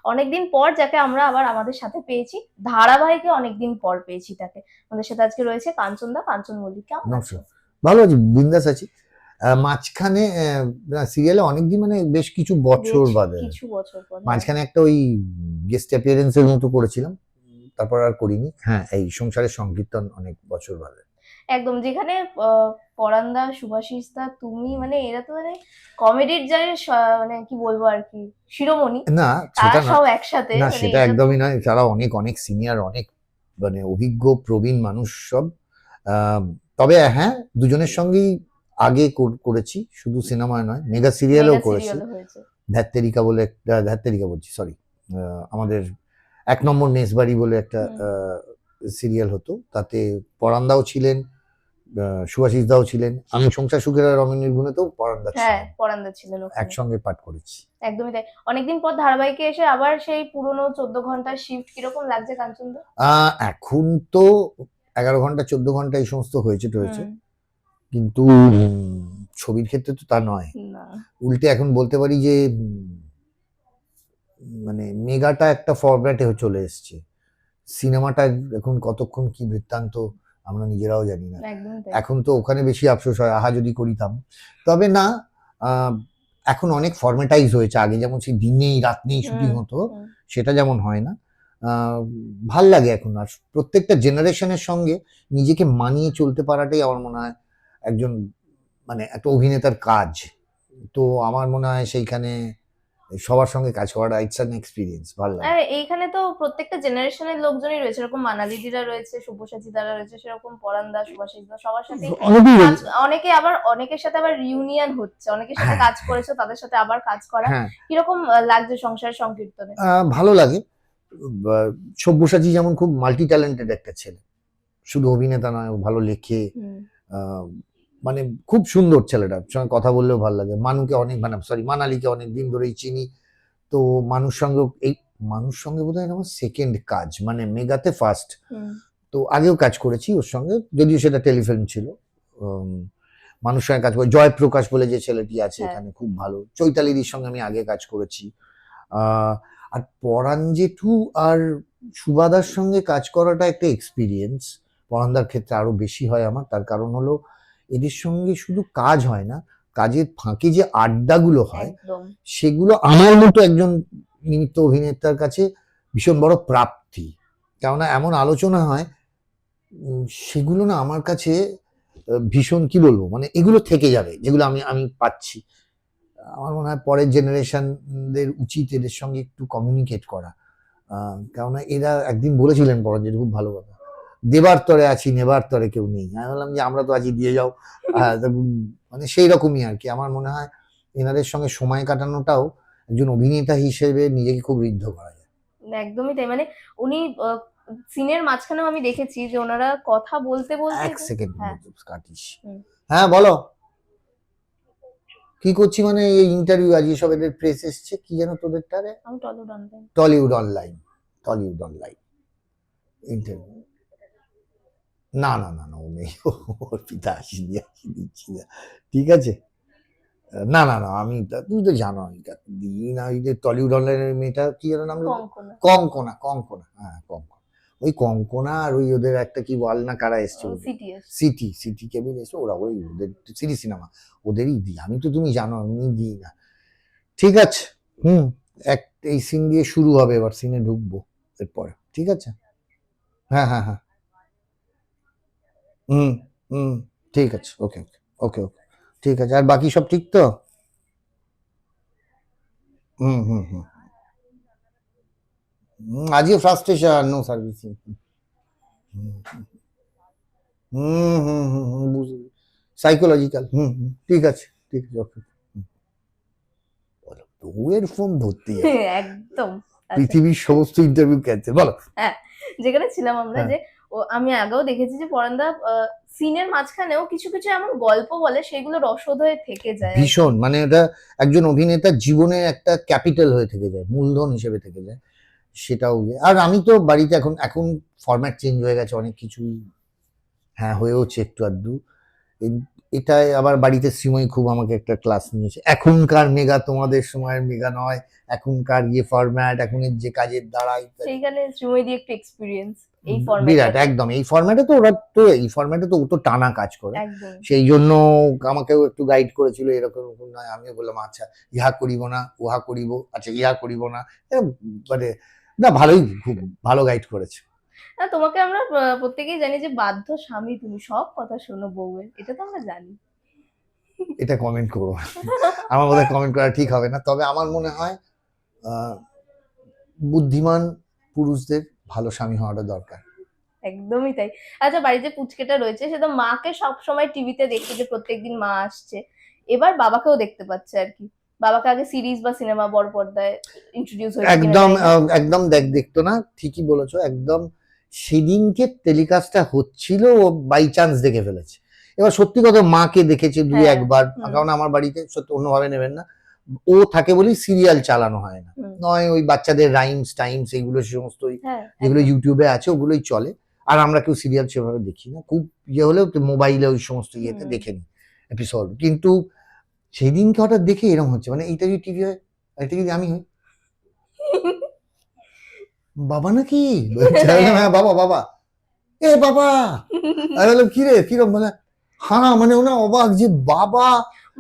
অনেকদিন পর যাকে আমরা আবার আমাদের সাথে পেয়েছি, ধারাবাহিকে অনেকদিন পর পেয়েছি তাকে। আমাদের সাথে আজকে রয়েছে কাঞ্চন দা। কাঞ্চন মল্লিক, কেমন আছো? ভালো আছি, বিন্দাস আছি। মাঝখানে সিরিয়ালে অনেকদিন মানে বেশ কিছু বছর বাদে কিছু বছর পর, হ্যাঁ। মাঝখানে একটা ওই গেস্ট অ্যাপিয়ারেন্সের মতো করেছিলাম, তারপর আর করিনি। হ্যাঁ, এই সংসারের সংকীর্তন অনেক বছর বাদে। একদম, যেখানে পরান্দা, শুভাশিস দা, তুমি, মানে এরা তো মানে কমেডির যে মানে কি বলবো আর কি, শিরোমণি। না তারা সেটা না, সব একসাথে, না মানে সেটা এটা তো একদমই নয়। তারা অনেক অনেক সিনিয়র, অনেক মানে অভিজ্ঞ প্রবীণ মানুষ সব। তবে হ্যাঁ, দুজনের সঙ্গেই আগে করেছি, শুধু সিনেমায় নয়, মেগা সিরিয়ালেও মেগা করেছি। সিরিয়াল হয়েছে। ধ্যাত্তেরিকা বলে একটা, ধ্যাত্তেরিকা বলছি সরি, আমাদের ১ নম্বর মেসবাড়ি বলে একটা সিরিয়াল হতো, তাতে পরান্দাও ছিলেন, সুভাষিস দাও ছিলেন। আমি সংসার সুখের আর রমণীর গুণেতেও পরান্দা হ্যাঁ, ছিলেন, পরান্দা ছিলেন ওখানে। একসঙ্গে পাঠ করেছি। একদমই তাই। অনেকদিন পর ধারাবাহিকে এসে আবার সেই পুরনো 14 ঘন্টার শিফট কিরকম লাগছে কাঞ্চনদা? এখন তো 11 ঘন্টা 14 ঘন্টা এই সমস্ত হয়েছে টয়েছে, কিন্তু ছবির ক্ষেত্রে তো তা নয়। না, উল্টে এখন বলতে পারি যে মানে মেগাটা একটা ফরম্যাটে চলে এসছে। সিনেমাটা এখন কতক্ষণ কি বৃত্তান্ত আমরা নিজেরাও জানি না। একদমই তাই। এখন তো ওখানে বেশি আফসোস হয়, আহা যদি করিতাম। তবে না, এখন অনেক ফরম্যাটাইজ হয়েছে। আগে যেমন সেই দিনেই রাত নেই শুটিং হতো, সেটা যেমন হয় না। ভাল লাগে এখন। আর প্রত্যেকটা জেনারেশনের সঙ্গে নিজেকে মানিয়ে চলতে পারাটাই আমার মনে হয় একজন মানে একটা অভিনেতার কাজ। তো আমার মনে হয় সেইখানে সবার সঙ্গে কাজ করাটা ইটস অ্যান এক্সপিরিয়েন্স, ভালো লাগে। আর এইখানে তো প্রত্যেকটা জেনারেশনের লোকজনই রয়েছে, এরকম মানালিদিরা রয়েছে, শুভসাচী দ্বারা রয়েছে, সেরকম পরান্দা, শুভাশিস দা, সবার সাথে অনেকে আবার অনেকের সাথে আবার রিউনিয়ন হচ্ছে, অনেকের সাথে কাজ করেছে, তাদের সাথে আবার কাজ করা। কিরকম লাগছে সংসার সংকীর্তনে? ভালো লাগে। সব্যসাচী যেমন খুব মাল্টি ট্যালেন্টেড একটা ছেলে, শুধু অভিনেতা নয়, ভালো লেখে, মানে খুব সুন্দর ছেলেটার সঙ্গে কথা বললেও ভালো লাগে। মানুকে অনেক মানে সরি মানালিকে অনেক দিন ধরেই চিনি, তো মানুষ সঙ্গে এই মানুষ সঙ্গে বোধহয় আমার সেকেন্ড কাজ, মানে মেগাতে ফার্স্ট। তো আগেও কাজ করেছি ওর সঙ্গে, যদিও সেটা টেলিফিল্ম ছিল। মানুষ সঙ্গে কাজ করে জয়প্রকাশ বলে যে ছেলেটি আছে এখানে, খুব ভালো। চৈতালিদির সঙ্গে আমি আগে কাজ করেছি। আর পরাণ জেঠু আর সুবাদার সঙ্গে কাজ করাটা একটা এক্সপিরিয়েন্স। পরান্দার ক্ষেত্রে আরো বেশি হয় আমার, তার কারণ হলো এদের সঙ্গে শুধু কাজ হয় না, কাজের ফাঁকে যে আড্ডাগুলো হয় সেগুলো আমার মতো একজন নিমিত্ত অভিনেতার কাছে ভীষণ বড় প্রাপ্তি। কেননা এমন আলোচনা হয়, সেগুলো না আমার কাছে ভীষণ কি বলবো, মানে এগুলো থেকে যাবে যেগুলো আমি আমি পাচ্ছি। আমার মনে হয় পরের জেনারেশনদের উচিত এদের সঙ্গে একটু কমিউনিকেট করা। কেননা এরা একদিন বলেছিলেন পরঞ্জিত, খুব ভালো কথা, দেবার তরে আছি নেবার তরে কেউ নেই। আমি বললাম যে আমরা তো আছি, দিয়ে যাও। মানে সেই রকমই আর কি। আমার মনে হয় এনাদের সঙ্গে সময় কাটানোটাও একজন অভিনেতা হিসেবে নিজেকে খুব ঋদ্ধ করা যায়। একদমই তাই। মানে উনি সিনের মাঝখানেও আমি দেখেছি যে ওনারা কথা বলতে বলতে, এক সেকেন্ড কাটিস। হ্যাঁ বলো, কি করছি? মানে এই ইন্টারভিউ, আজ সব এদের প্রেস এসছে, কি যেন তোদের টারে? আমি Tollywood online. Tollywood online, Tollywood online interview. না না না না, ও নেই, ওর পিতা আসিনি, দিচ্ছি না, ঠিক আছে। না না না, আমি তুমি তো জানো আমি দিই না। ওই যে টলিউড অনলাইনের মেয়েটা কি যেন নাম, কঙ্কনা, কঙ্কনা, হ্যাঁ কঙ্কনা। ওই কঙ্কনা আর ওই ওদের একটা কি বল না, কারা এসছে, সিটি, সিটি কেবিন এসছে, ওরা ওই ওদের সিটি সিনেমা ওদেরই দিই আমি। তো তুমি জানো আমি দিই না। ঠিক আছে, এই সিন দিয়ে শুরু হবে, এবার সিনে ঢুকবো এরপরে, ঠিক আছে। হ্যাঁ হ্যাঁ হ্যাঁ, হুম হুম, ঠিক আছে, ওকে ওকে ওকে ওকে, ঠিক আছে। আর বাকি সব ঠিক তো? হুম হুম হুম, আজকে ফ্রাস্ট্রেশন, নো সার্ভিসিং। হুম হুম হুম হুম, বুঝলি, সাইকোলজিক্যাল। ঠিক আছে ঠিক আছে, ওকে। বলো, বউয়ের ফোন ধরতেই একদম পৃথিবীর সমস্ত ইন্টারভিউ ক্যান্সেল, বলো। হ্যাঁ, যেখানে ছিলাম আমরা, যে আমি আগেও দেখেছি যে পরান্দা সিনের মাঝখানেও কিছু কিছু এমন গল্প বলে, সেগুলো রসদ হয়ে থেকে যায় ভীষণ। মানে ওটা একজন অভিনেতার জীবনে একটা ক্যাপিটাল হয়ে থেকে যায়, মূলধন হিসেবে থেকে যায়। সেটাও। আর আমি তো বাড়িতে এখন এখন ফরম্যাট চেঞ্জ হয়ে গেছে অনেক কিছুই, হ্যাঁ হয়েওছে একটু আধটু। এটাই আবার বাড়িতে শ্রীময়ী খুব আমাকে একটা ক্লাস নিয়েছে, এখনকার মেগা তোমাদের সময়ের মেগা নয়, এখনকার ফরম্যাট, এখনের যে কাজের দ্বারা সেইখানে শ্রীময়ী দিয়ে একটু এক্সপিরিয়েন্স এই বিরাট ফরম্যাটে। একদম। এই ফরম্যাটে তো ওরা তো এই ফরম্যাটে তো ও তো টানা কাজ করে, একদম। সেই জন্য আমাকেও একটু গাইড করেছিল, এরকম এরকম নয়। আমিও বললাম আচ্ছা ইহা করিব না উহা করিব, আচ্ছা ইহা করিব না, এরকম মানে না ভালোই, খুব ভালো গাইড করেছে। না, তোমাকে আমরা প্রত্যেকেই জানি যে বাধ্য স্বামী তুমি, সব কথা শোনো বউয়ের, এটা তো আমরা জানি। এটা কমেন্ট করবো না। আমার বোধহয় কমেন্ট করা ঠিক হবে না, তবে আমার মনে হয় বুদ্ধিমান পুরুষদের ভালো স্বামী হওয়াটা দরকার। একদমই তাই। আচ্ছা, বাড়িতে পুচকেটা রয়েছে, সে তো মাকে সবসময় টিভিতে দেখতে, যে প্রত্যেকদিন মা আসছে, এবার বাবাকেও দেখতে পাচ্ছে আর কি। বাবাকে আগে সিরিজ বা সিনেমা বড় পর্দায় ইন্ট্রোডিউস হয়েছে কিনা একদম জানি না। একদম দেখতো না, ঠিকই বলেছো একদম। সেদিনকে টেলিকাস্টটা হচ্ছিল, ও বাই চান্স দেখে ফেলেছে। এবার সত্যি কথা, মাকে দেখেছে দুই হ্যাঁ, একবার, হুম। কারণ আমার বাড়িতে সত্যি অন্যভাবে নেবেন না, ও থাকে বলেই সিরিয়াল চালানো হয় না, হুম। নয় ওই বাচ্চাদের রাইমস টাইমস এইগুলো সমস্ত হ্যাঁ, যেগুলো একদম। ইউটিউবে আছে ওগুলোই চলে। আর আমরা কেউ সিরিয়াল সেভাবে দেখি না, খুব হলেও মোবাইলে ওই সমস্ত ইয়েতে হুম। দেখে নিই এপিসোড। কিন্তু সেই দিনকে হঠাৎ দেখে এরকম হচ্ছে, মানে এইটা যদি টিভি হয়, এটা যদি আমি হই, বাবা নাকি বলছে, আমি বললাম, হ্যাঁ বাবা বাবা, এ বাবা। আমি বললাম কি রে কিরম, বলে হ্যাঁ, মানে ওনা অবাক যে বাবা,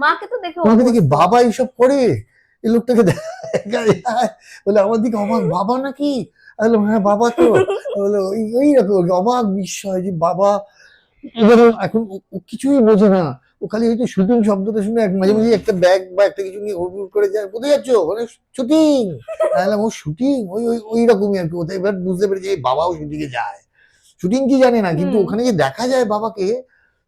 মাকে তো দেখে তোমাকে দেখি অভ্যস্ত। বাবা এইসব করে, এই লোকটাকে দেখা যায়। বলে আমার দিকে অবাক, বাবা নাকি? আমি বললাম হ্যাঁ বাবা তো। বলে ওই রকম অবাক বিস্ময় যে বাবা। এবার এখন ও কিছুই বোঝে না, ও খালি হয়তো শুটিং শব্দটা শুনে মাঝে মাঝে একটা ব্যাগ বা একটা কিছু নিয়ে হুড় করে যায়, কোথায় যাচ্ছ? মানে শুটিং। ও শুটিং, ওই ওই ওই রকমই আর কি। ওটা এবার বুঝতে পেরেছি এই বাবাও শুটিং এ যায়, শুটিং কি জানে না, কিন্তু হুম। ওখানে যে দেখা যায় বাবাকে,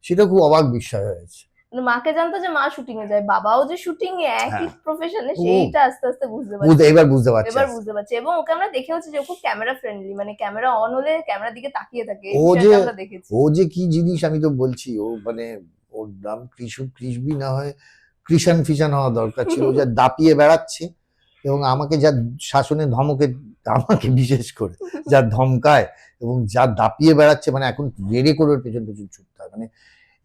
সেটা খুব অবাক বিস্ময় হয়েছে। মানে মাকে জানতো যে মা শুটিং এ যায়, বাবাও যে শুটিং এ একই হ্যাঁ, প্রফেশনে, ও সেইটা আস্তে আস্তে বুঝতে পারছে। এবার বুঝতে পারছে। এবার বুঝতে পারছি, এবং ওকে আমরা দেখেওছি যে ও খুব ক্যামেরা ফ্রেন্ডলি, মানে ক্যামেরা অন হলে ক্যামেরার দিকে তাকিয়ে থাকে, এই ও যে বিষয়টা আমরা দেখেছি। ও যে কি জিনিস আমি তো বলছি, ও মানে ওর নাম কৃষবি না হয় কৃষাণ ফিশান হওয়া দরকার ছিল। ও যা দাপিয়ে বেড়াচ্ছে, এবং আমাকে যা শাসনে ধমকে, আমাকে বিশেষ করে যা ধমকায় এবং যা দাপিয়ে বেড়াচ্ছে, মানে এখন রেড়ে করে ওর পেছন পেছন ছুটতে হয়, মানে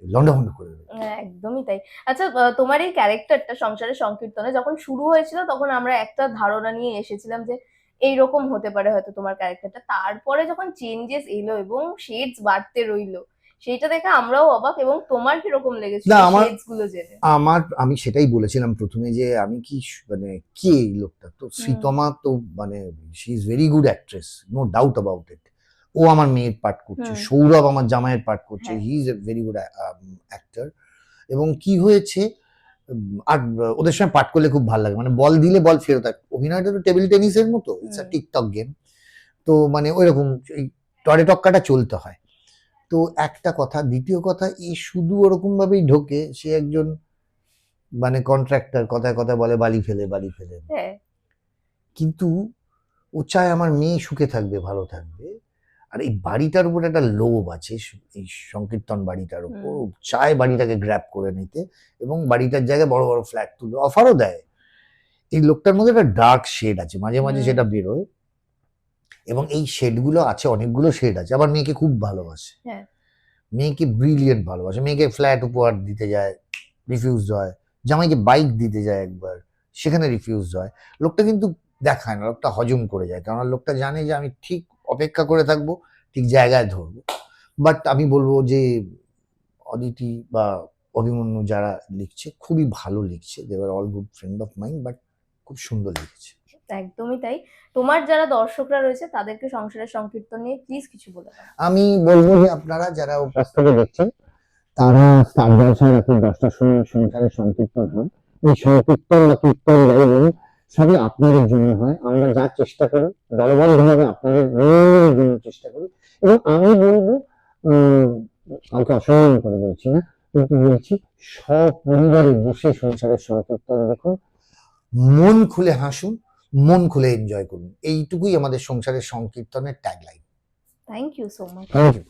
লন্ডভন্ড করে দেবে। হ্যাঁ, একদমই তাই। আচ্ছা, তোমার এই ক্যারেক্টারটা সংসারের সংকীর্তনে যখন শুরু হয়েছিল, তখন আমরা একটা ধারণা নিয়ে এসেছিলাম যে এইরকম হতে পারে হয়তো তোমার ক্যারেক্টারটা। তারপরে যখন চেঞ্জেস এলো এবং শেডস বাড়তে রইলো, সেইটা দেখে আমরাও অবাক। এবং তোমার কিরকম লেগেছিল না এই আমার শেডস গুলো জেনে? আমি সেটাই বলেছিলাম প্রথমে, যে আমি কি মানে কে এই লোকটা, তো হুম। শ্রীতমা তো মানে she is very good actress, no doubt about it. ও আমার মেয়ের পার্ট করছে, হুম। সৌরভ আমার জামাইয়ের পার্ট করছে, হ্যাঁ। He is a very good actor. এবং কি হয়েছে, আর ওদের সঙ্গে পাঠ করলে খুব ভালো লাগে, মানে বল দিলে বল ফেরত আসে। অভিনয়টা তো টেবিল টেনিসের মতো, it's a hmm. TikTok game. তো মানে ওইরকম এই টরে টক্কাটা চলতে হয়। তো একটা কথা, দ্বিতীয় কথা, এ শুধু ওরকম ভাবেই ঢোকে, সে একজন মানে কন্ট্রাক্টর, কথায় কথায় বলে বালি ফেলে বালি ফেলে, হ্যাঁ। কিন্তু ও চায় আমার মেয়ে সুখে থাকবে, ভালো থাকবে। আর এই বাড়িটার উপর একটা লোভ আছে, এই সংকীর্তন বাড়িটার উপর। ও চায় বাড়িটাকে গ্র্যাব করে নিতে, এবং বাড়িটার জায়গায় বড় বড় ফ্ল্যাট তুলবে, অফারও দেয়। এই লোকটার মধ্যে একটা ডার্ক শেড আছে, মাঝে মাঝে সেটা বেরোয়। এবং এই শেডগুলো আছে, অনেকগুলো শেড আছে। আবার মেয়েকে খুব ভালোবাসে, হ্যাঁ। মেয়েকে ব্রিলিয়েন্ট ভালোবাসে, মেয়েকে ফ্ল্যাট উপহার দিতে যায়, রিফিউজ হয়। জামাইকে বাইক দিতে যায় একবার, সেখানে রিফিউজ হয়। লোকটা কিন্তু দেখায় না, লোকটা হজম করে যায়, কারণ লোকটা জানে যে আমি ঠিক অপেক্ষা করে থাকবো, ঠিক জায়গায় ধরবো। বাট আমি বলবো যে অদিতি বা অভিমন্যু যারা লিখছে, খুবই ভালো লিখছে, they are all good friend of mind, but খুব সুন্দর লিখেছে। একদমই তাই। তোমার যারা দর্শকরা রয়েছে তাদেরকে সংসারের সংকীর্তন নিয়ে প্লিজ কিছু বলে দাও। আমি বলবো যে আপনারা যারা কাছ থেকে দেখছেন, তারা স্টার জলসায় রাত্রি 10টার সময় সংসারের সংকীর্তন হয়। এই সংকীর্তন বা কীর্তন এবং সবই আপনাদের জন্য হয়। আমরা যা চেষ্টা করি দলবদ্ধভাবে আপনাদের মঙ্গলের জন্য চেষ্টা করি। এবং আমি বলবো, কাউকে অসম্মান করে বলছি না, কিন্তু বলছি সপরিবারে বসে সংসারের সংকীর্তন দেখুন, মন খুলে হাসুন, মন খুলে এনজয় করুন। এইটুকুই আমাদের সংসারের সংকীর্তনের tagline. Thank you so much. Thank you.